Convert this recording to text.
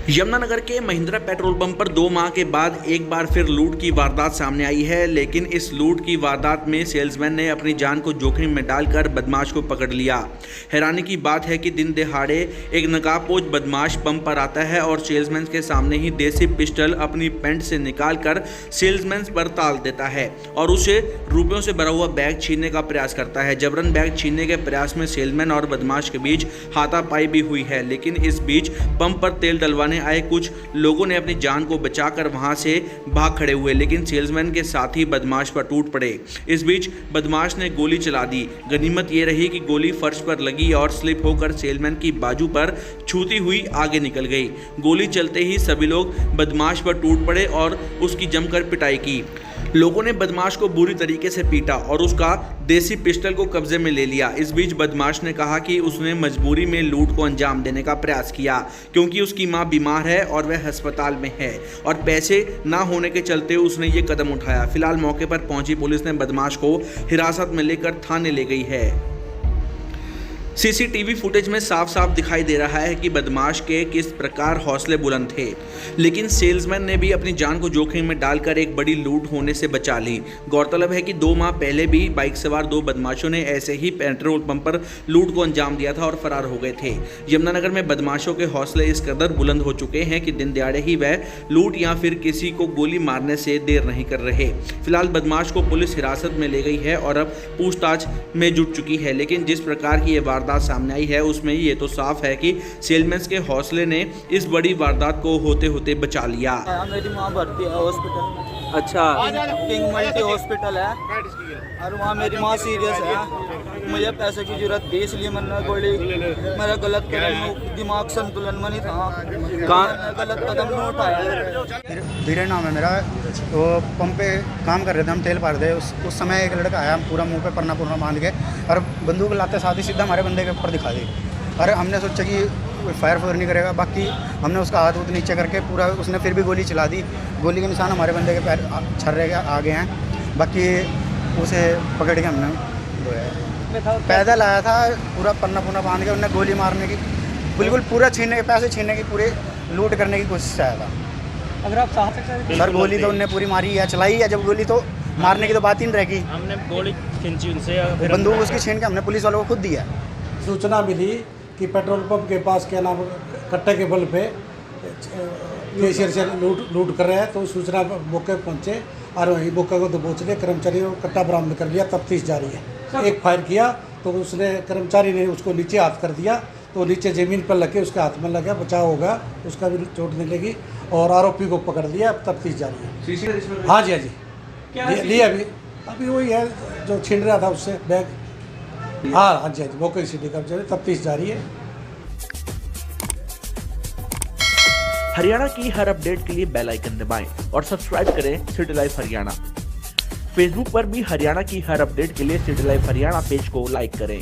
यमुनानगर के Mahindra petrol pump पर 2 माह के बाद एक बार फिर लूट की वारदात सामने आई है। लेकिन इस लूट की वारदात में सेल्समैन ने अपनी जान को जोखिम में डालकर बदमाश को पकड़ लिया। हैरानी की बात है कि दिन दहाड़े एक नकाबपोश बदमाश पंप पर आता है और सेल्समैन के सामने ही देसी पिस्टल अपनी पैंट से निकालकर सेल्समैन पर ताल देता है और उसे रुपयों से भरा हुआ बैग छीनने का प्रयास करता है। जबरन बैग छीनने के प्रयास में सेल्समैन और बदमाश के बीच हाथापाई भी हुई है। लेकिन इस बीच पंप पर तेल डलवाने आए कुछ लोगों ने अपनी जान को बचाकर वहां से भाग खड़े हुए, लेकिन सेल्समैन के साथ ही बदमाश पर टूट पड़े। इस बीच बदमाश ने गोली चला दी। गनीमत ये रही कि गोली फर्श पर लगी और स्लिप होकर सेल्समैन की बाजू पर छूती हुई आगे निकल गई। गोली चलते ही सभी लोग बदमाश पर टूट पड़े और उसकी जमकर पिटाई की। लोगों ने बदमाश को बुरी तरीके से पीटा और उसका देसी पिस्टल को कब्जे में ले लिया। इस बीच बदमाश ने कहा कि उसने मजबूरी में लूट को अंजाम देने का प्रयास किया क्योंकि उसकी मां बीमार है और वह अस्पताल में है और पैसे ना होने के चलते उसने ये कदम उठाया। फिलहाल मौके पर पहुंची पुलिस ने बदमाश को हिरासत में लेकर थाने ले गई है। सीसीटीवी फुटेज में साफ साफ दिखाई दे रहा है कि बदमाश के किस प्रकार हौसले बुलंद थे, लेकिन सेल्समैन ने भी अपनी जान को जोखिम में डालकर एक बड़ी लूट होने से बचा ली। गौरतलब है कि 2 माह पहले भी बाइक सवार 2 बदमाशों ने ऐसे ही पेट्रोल पंप पर लूट को अंजाम दिया था और फरार हो गए थे। यमुनानगर में बदमाशों के हौसले इस कदर बुलंद हो चुके हैं कि दिन दहाड़े ही वह लूट या फिर किसी को गोली मारने से देर नहीं कर रहे। फिलहाल बदमाश को पुलिस हिरासत में ले गई है और अब पूछताछ में जुट चुकी है। लेकिन जिस प्रकार की ये वारदात सामने आई है उसमें ये तो साफ है कि सेल्समैन के हौसले ने इस बड़ी वारदात को होते होते बचा लिया। मेरी माँ भर्ती है हॉस्पिटल। अच्छा, किंग मल्टी हॉस्पिटल है और वहाँ मेरी माँ सीरियस है। मुझे पैसे की जरूरत थी इसलिए मैंने गोली, मेरा गलत कदम, दिमाग संतुलन में नहीं था, गलत कदम नहीं उठाया। धीरे नाम है मेरा। वो पंप पे काम कर रहे थे, हम तेल भर रहे। उस समय एक लड़का आया पूरा मुंह पे परना बांध के और बंदूक लाते साथ ही सीधा हमारे बंदे के ऊपर दिखा दी। अरे हमने सोचा कि फायर नहीं करेगा, बाकी हमने उसका हाथ उत नीचे करके पूरा, उसने फिर भी गोली चला दी। गोली के निशान हमारे बंदे के पैर छर्रे के आगे हैं, बाकी उसे पकड़ के हमने पैदल आया था पूरा पन्ना बांध के। उन्हें गोली मारने की बिल्कुल पूरा छीनने के, पैसे छीनने की, पूरे लूट करने की कोशिश आया था। अगर आप साहब सर गोली तो उनने पूरी मारी है, चलाई है। जब गोली तो मारने की तो बात ही नहीं रहेगी। हमने गोली खींची उनसे, बंदूक उसकी छीन के हमने पुलिस वालों को खुद दिया। सूचना मिली कि पेट्रोल पंप के पास क्या नाम कट्टे के बल पे कैशियर से लूट कर रहे हैं, तो सूचना मौके पहुंचे और वहीं मौके को दबोच लिया। कर्मचारी को कट्टा बरामद कर लिया, तफ्तीश जारी है। एक फायर किया तो उसने, कर्मचारी ने उसको नीचे हाथ कर दिया तो नीचे ज़मीन पर लगे, उसके हाथ में लगा, बचाव होगा, उसका भी चोट नहीं लगी और आरोपी को पकड़ लिया। अब तफ्तीश जारी है। हाँ जी, हाँ जी, लिया अभी वही है जो छीन रहा था उससे बैग। हाँ जी, मौके की सीटी कब्जे में, तफ्तीश जारी है। हरियाणा की हर अपडेट के लिए बेल आइकन दबाएं और सब्सक्राइब करें सिटी लाइव हरियाणा। फेसबुक पर भी हरियाणा की हर अपडेट के लिए सिटी लाइव हरियाणा पेज को लाइक करें।